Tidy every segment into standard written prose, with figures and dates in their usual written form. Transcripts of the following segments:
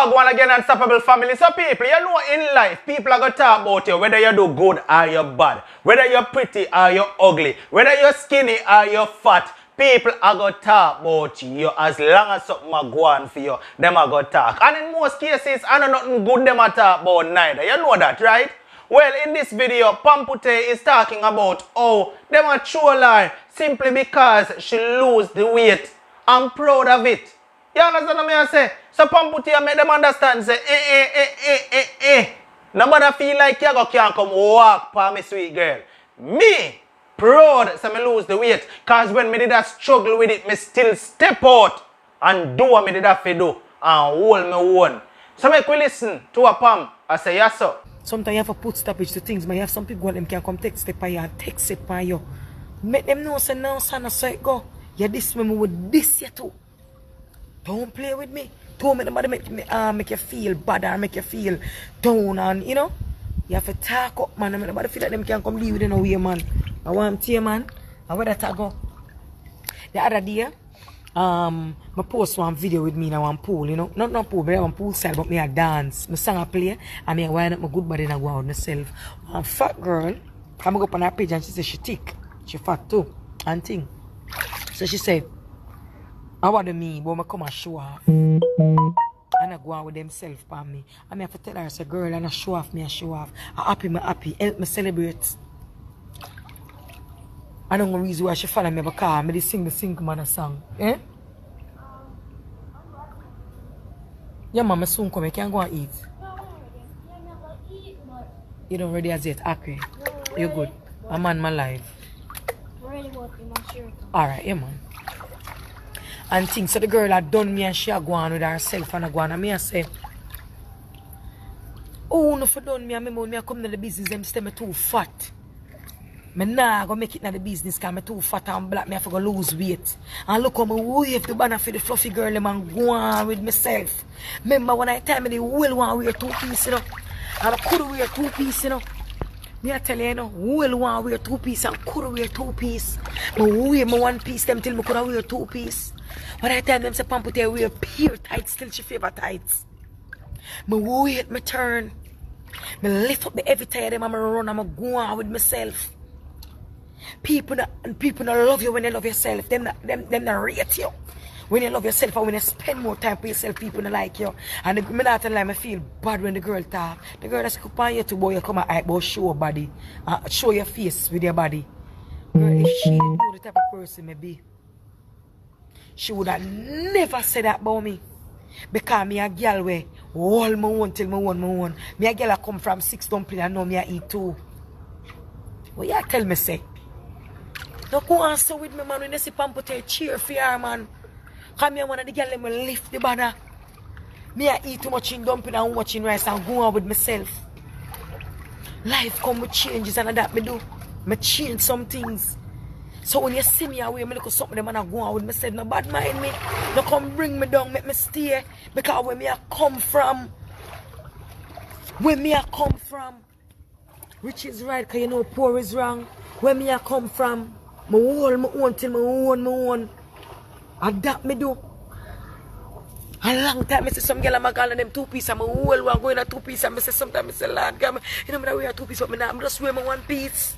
Wagwan again, Unstoppable family. So people, you know in life, people are going to talk about you, whether you do good or you're bad, whether you're pretty or you're ugly, whether you're skinny or you're fat. People are going to talk about you as long as something are going for you, them are going to talk. And in most cases, I know nothing good them are talk about neither. You know that, right? Well, in this video, Pamputtae is talking about how them are true lie simply because she lose the weight. I'm proud of it. You understand what I say? So Pamputtae make them understand say, Nobody feel like you can't come walk for me, sweet girl. Me, proud so me lose the weight. Cause when me did that struggle with it, me still step out and do what me did that for do and hold me own. So make we listen to a Pam. I say yes sir. Sometimes you have to put stoppage to things, but you have some people them can come take step by you and take step by you. Make them know say no son, so it go. You this me with this you too. Don't play with me. Don't make nobody make you feel bad or make you feel down, and you know. You have to talk up, man. Nobody feel like them can come live with you no way, man. I want to tell you, man. I where that I go. The other day, I post one video with me in one pool, you know. Not pool, but one pool side, but me a dance. My song I play, and me wind up my good body and I go out myself. One fat girl, come up on her page and she said she thick. She fat too, and thing. So she said, I want me, but I come and show off. And I go out with themselves for me. I have to tell her, say, girl, and I show off, me I show off. I happy, help me celebrate. I don't know the reason why she follow me because I sing man a song. Eh? Yeah, mama soon come, you can go and eat. You don't ready as yet, okay. You're good. I'm on my life. Alright, yeah man. And things, so the girl had done me and she had gone with herself and I go on and me I say, oh no for done me and me come to the business them say me too fat. Me nah go make it in the business because me too fat and black, me have to go lose weight. And look how me wave the banner for the fluffy girl them and go on with myself. Remember when I tell me they will want to wear 2 pieces, you know. And I could wear 2 pieces, you know. Me I tell you, know, will want to wear 2 pieces and could wear 2 pieces. Me wear my 1 piece them till me could wear 2 pieces. When I tell them say Pamputtae wear pure tights, still she favor tights. Me wait my turn. Me lift up the every tire them and me run and me go on with myself. People not love you when you love yourself. Them not rate you. When you love yourself and when you spend more time for yourself, people don't like you. And me not tell them I feel bad when the girl talk. The girl that's up on you too, boy, you come and hype about show your body. Show your face with your body. Girl, if she didn't know the type of person me be, she would have never said that about me. Because me a girl where all my own till my own. Me a girl I come from 6 dumplings and now me a eat 2. What you tell me say? Don't go on so with me, man. When you see Pamputtae, cheer for her, man. Come here, one of the girls, let me lift the banner. Me I eat too much in dumpling and watching rice and go on with myself. Life come with changes and that me do. Me change some things. So when you see me away, me look at something them and I go on with myself. No bad mind me. No come bring me down, make me stay. Because where me I come from. Rich is right, because you know poor is wrong. Where me I come from. Me hold my own till my own. And that me do. A long time I see some girl I'm calling them 2 pieces and my whole one going at 2 pieces and I say sometimes I say Lord God, you know I wear 2 pieces but I'm just wear my 1 piece.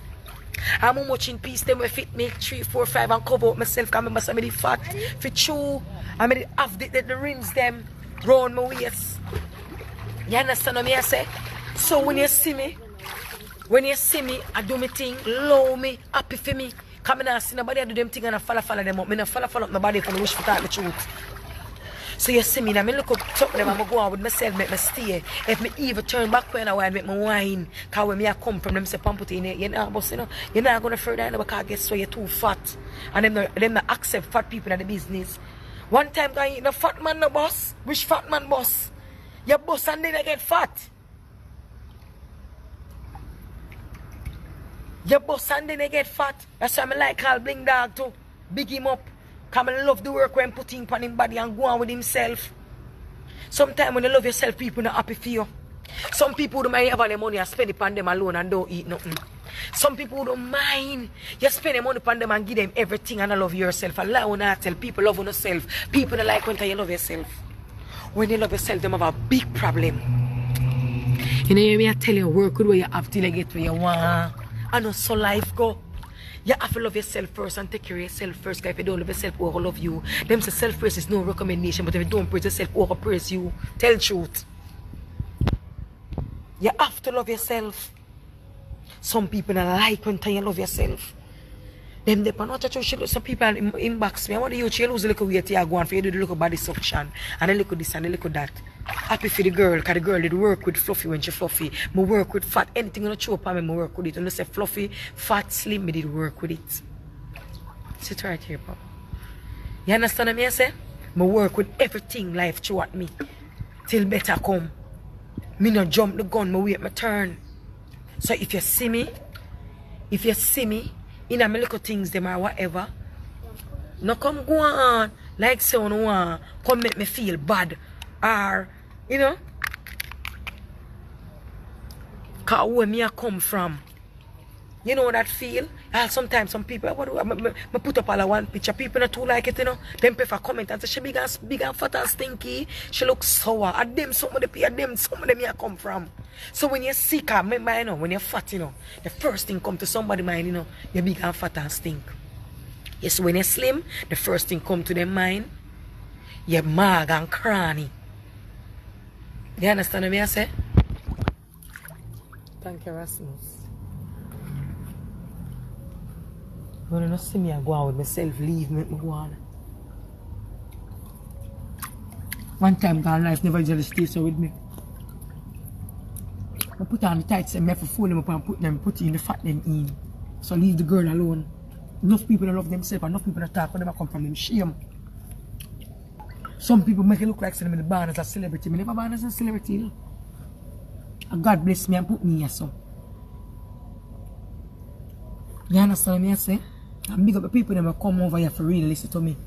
I'm watching piece them will fit me 3, 4, 5 and cover up myself because I remember some of the fat for chew. I mean have the rims them round my waist. You understand what I say? So when you see me, I do my thing, love me, happy for me. Come in and see nobody I do them thing and I follow them up. I don't follow up nobody for the wish for talk the truth. So you see me now, I look up top of them and I go on with myself, make me stay. If me even turn back when I want make me wine. Because when me I come from them say Pamputtae, you're not boss, you know, you're not going to further because guess why you're too fat. And them not accept fat people in the business. One time I eat no fat man no boss. Which fat man boss? Your boss and then I get fat. Your boss and then they get fat. That's why I like call Bling Dog too. Big him up. Come and love the work when putting on him body and go on with himself. Sometimes when you love yourself, people not happy for you. Some people don't mind having the money and spend it on them alone and don't eat nothing. Some people don't mind. You spend the money on them and give them everything and I love yourself. Allah will not tell people love on yourself. People don't like when you love yourself. when you love yourself, them have a big problem. You know, you may tell you work with what you have till you get where you want. I know so life go. You have to love yourself first and take care of yourself first. Because if you don't love yourself, who will love you? Them say self-praise is no recommendation, but if you don't praise yourself, who will praise you? Tell the truth. You have to love yourself. Some people don't like when you love yourself. Them they not some people inbox me. I want you to lose a little weight you go on for you do the little body suction and a little this and a little that. Happy for the girl, because the girl did work with fluffy when she fluffy. I work with fat, anything you show up on me, I work with it. When you say fluffy, fat, slim, I did work with it. Sit right here, Pop. You understand what I say? I work with everything life throw at me. Till better come. Me no jump the gun, I wait my turn. So if you see me in a little things them or whatever, no come go on like say on one come make me feel bad or you know, cause where me I come from, you know that feel. And sometimes some people I put up all of one picture, people not too like it, you know. Them prefer comment and say she big and fat and stinky, she looks sour. At them some of them here come from. So when you're sick, remember, you know, when you're fat, you know, the first thing come to somebody mind, you know, you're big and fat and stink. Yes, when you're slim, the first thing come to their mind, you're mag and cranny. You understand what I say? Thank you, Rasmus. When you don't see me, I go out with myself, leave me go on. One time, God life never just stay so with me. I put on the tights and I have to fold them up and put in the fat them in. So leave the girl alone. Enough people that love themselves, enough people that talk when they come from them shame. Some people make it look like I'm born as a celebrity. I never born as a celebrity. You know? And God bless me and put me here so. You understand what I say? And big up the people that come over here for really listen to me.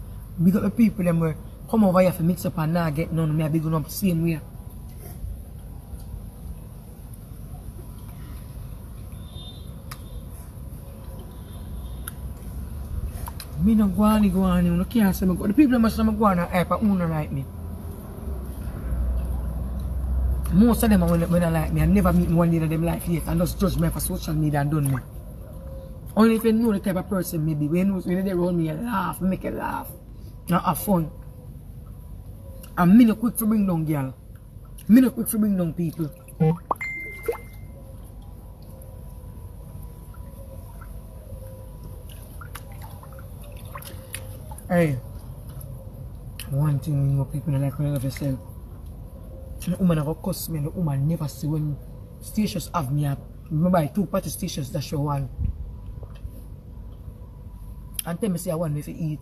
Big up the people that come over here for mix up and not get none of me. I big up the same way. Me no go on, you no can't say me go. The people that must go on and hype who not like me. Most of them when they like me, I never meet one day of them life yet and just judge me for social media and done me. Only if you know the type of person maybe when they around me, you laugh, make you laugh, and have fun. And me no quick to bring down girl. Me no quick to bring down people. Hey, one thing you know people don't like when you love yourself. The woman have cuss me, the woman never see when stations have me up. Remember I 2 party stations that show one. And tell me say I want me to eat.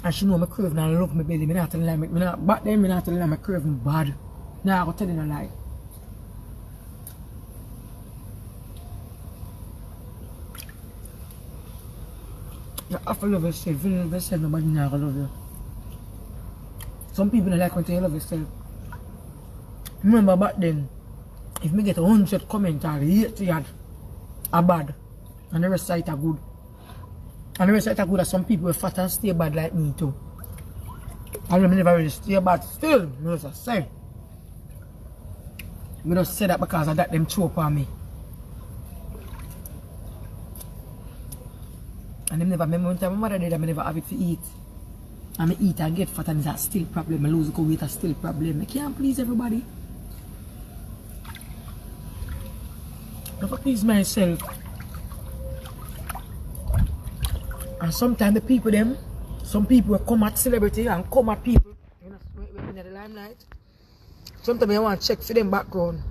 And she know my curve now love my belly. Me not tell her like back then me not tell her my curve bad. Now I go tell her a lie. You have to love yourself. If you love yourself, nobody not gonna love you. Some people don't like when you love yourself. Remember back then, if me get 100 comments or 80 are bad, and the rest of it are good. And the rest of it are good, that some people are fat and stay bad like me too. I never really stay bad still, I just say. I just say that because of that them choke on me. And I never remember one time my mother did, I never have it to eat. And I eat and get fat and it's still a problem. I lose weight, it's still a problem. I can't please everybody. I have to please myself. And sometimes the people them, some people will come at celebrity and come at people. You know, when in the limelight. Sometimes I want to check for them background.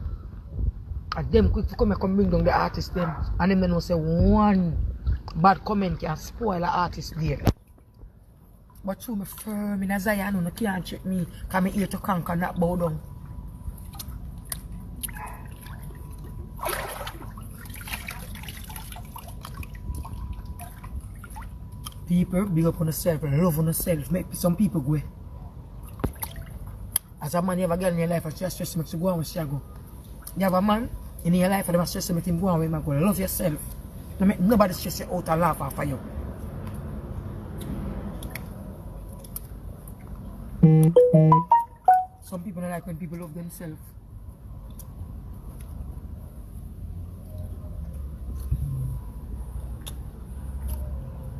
And them quick to come and bring down the artist them. And them know say one bad comment can spoil the artist there. But through me firm in a Zion, you can't check me because I'm here to conquer, not bow down. People, big up on yourself, love on yourself, make some people go. As a man, you have a girl in your life, and she has stress makes you go on where she go. You have a man in your life, and they have stress make him go on where he go. Love yourself. Don't make nobody stress you out and laugh after you. Some people don't like when people love themselves.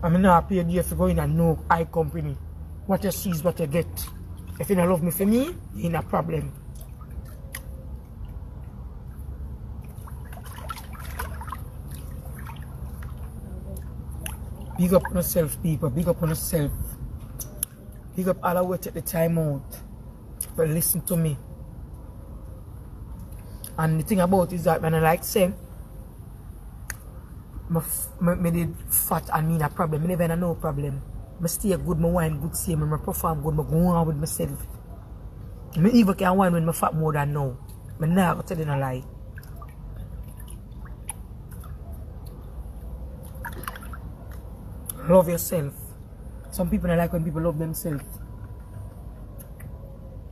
I mean, I pay a deal for going and no high company. What you see is what you get. If you don't love me for me, you ain't a problem. Big up on yourself, people. Big up on yourself. Big up all the way, take the time out to listen to me. And the thing about it is that when I like say, me did fat and me a problem. Me never had no problem. I stay good, my wine good, same, I perform good, I go on with myself. I even can wine when I fat more than now. I never tell you a lie. Love yourself. Some people don't like when people love themselves.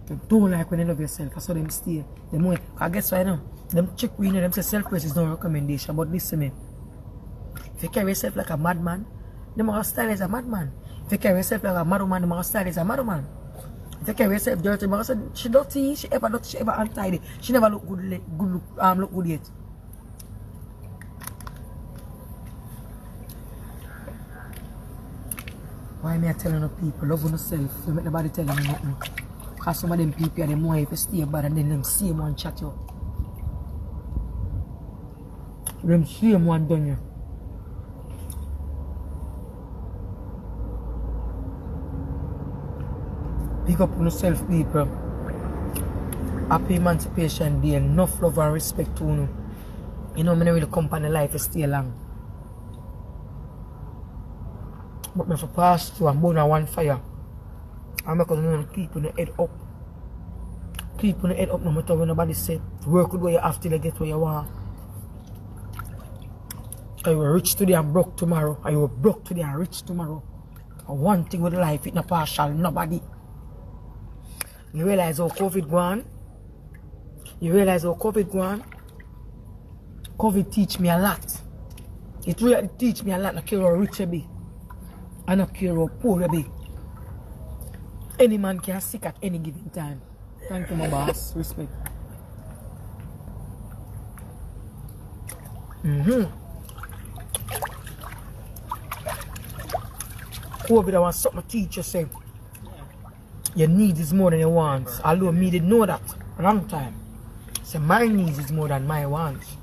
They don't like when they love yourself. I saw them stay. I guess why now? Them check we know them say self-praise is no recommendation. But listen to me. If you carry yourself like a madman, them are style as a madman. If you carry yourself like a madman, them are style as a madman. If you carry yourself dirty, them are say she dirty, she ever untidy. She never look good look good yet. Why me I telling the people, love yourself, you make nobody tell you nothing. Because some of them people are them more if you stay bad and then them same one chat you. Them same one done you. Pick up on yourself, people. Happy Emancipation Day, enough love and respect to you. You know, I don't really come on the life to stay long. But me for pass through and burn one fire. I'm not gonna keep on the head up. Keep on the head up no matter what nobody said. Work with what you have till you get where you want. Are you rich today and broke tomorrow? Are you broke today and rich tomorrow? And one thing with life, it's not partial, nobody. You realize how COVID gone? You realize how COVID gone? COVID teach me a lot. It really teach me a lot. I care how rich you be. I don't care how poor you be. Any man can sick at any given time. Thank you, my boss. Respect. COVID, I want something to teach you, say. Your need is more than your wants. Although me did know that a long time. So my needs is more than my wants.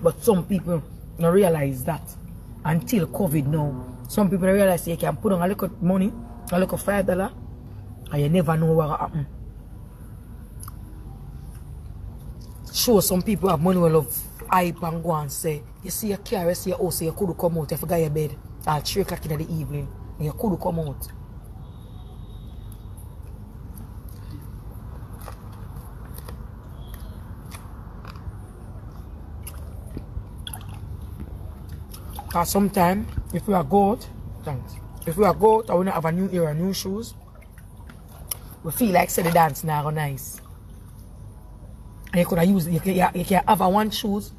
But some people don't realize that until COVID now. Some people don't realize you can put on a little money, a little $5, and you never know what will happen. Sure, some people have money will love hype and go and say, you see your car, you see your house, you could come out, you forgot your bed at 3 o'clock in the evening, and you could come out. Because sometimes, if we are good, thanks. If we are good, I want to have a new era, new shoes. We feel like say the dance now go nice. And you could have used, you can have a one shoes.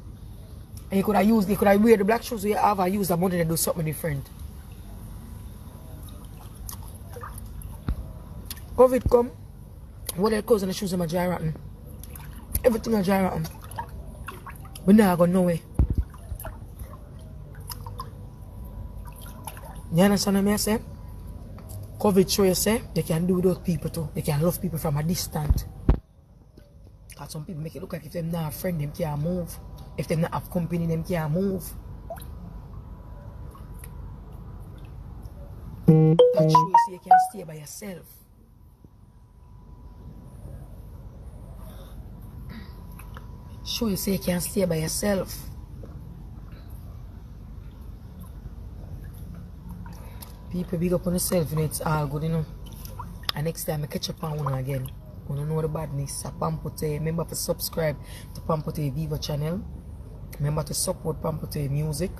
And you could have used, you could have wear the black shoes. You have a use the money to do something different. COVID come, what the clothes and the shoes are dry rotten. Everything is dry rotten. We now go nowhere. You understand what I say? COVID show you say they can do without people too. They can love people from a distance. Because some people make it look like if them not have a friend, them can't move. If them not have company, them can't move. That show you say you can stay by yourself. Show you say you can stay by yourself. People big up on yourself, you know, it's all good, you know. And next time I catch up on one again. You don't know the badness. Pamputtae. Remember to subscribe to Pamputtae Viva channel. Remember to support Pamputtae music.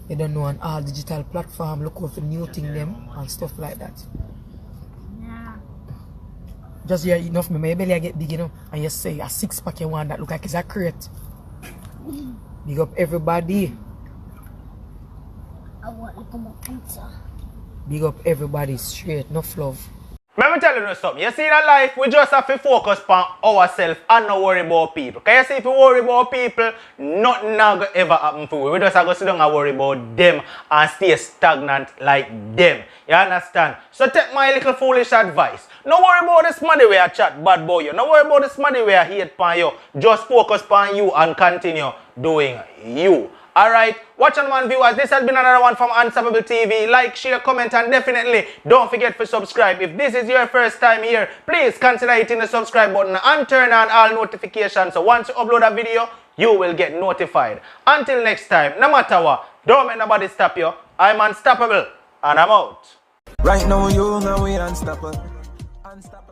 You don't know on all digital platforms. Look out for new thing them and stuff like that. Yeah. Just hear enough me. My belly I get big, you know. And you say a 6-pack you want that look like it's a crate. Big up everybody. I want to come up pizza. Big up everybody straight, no love. Let me tell you something. You see in life, we just have to focus on ourselves and not worry about people. Because you see, if we worry about people, nothing now go ever happen for we. We just have to sit down and worry about them and stay stagnant like them. You understand? So take my little foolish advice. No worry about this money where I chat bad boy you. No worry about this money where I hate upon you. Just focus on you and continue doing you. Alright, watch on one viewers, this has been another one from Unstoppable TV. Like, share, comment, and definitely don't forget to subscribe. If this is your first time here, please consider hitting the subscribe button and turn on all notifications. So once you upload a video, you will get notified. Until next time, no matter what, don't let nobody stop you. I'm unstoppable, and I'm out. Right now, you know we unstoppable. Unstoppable.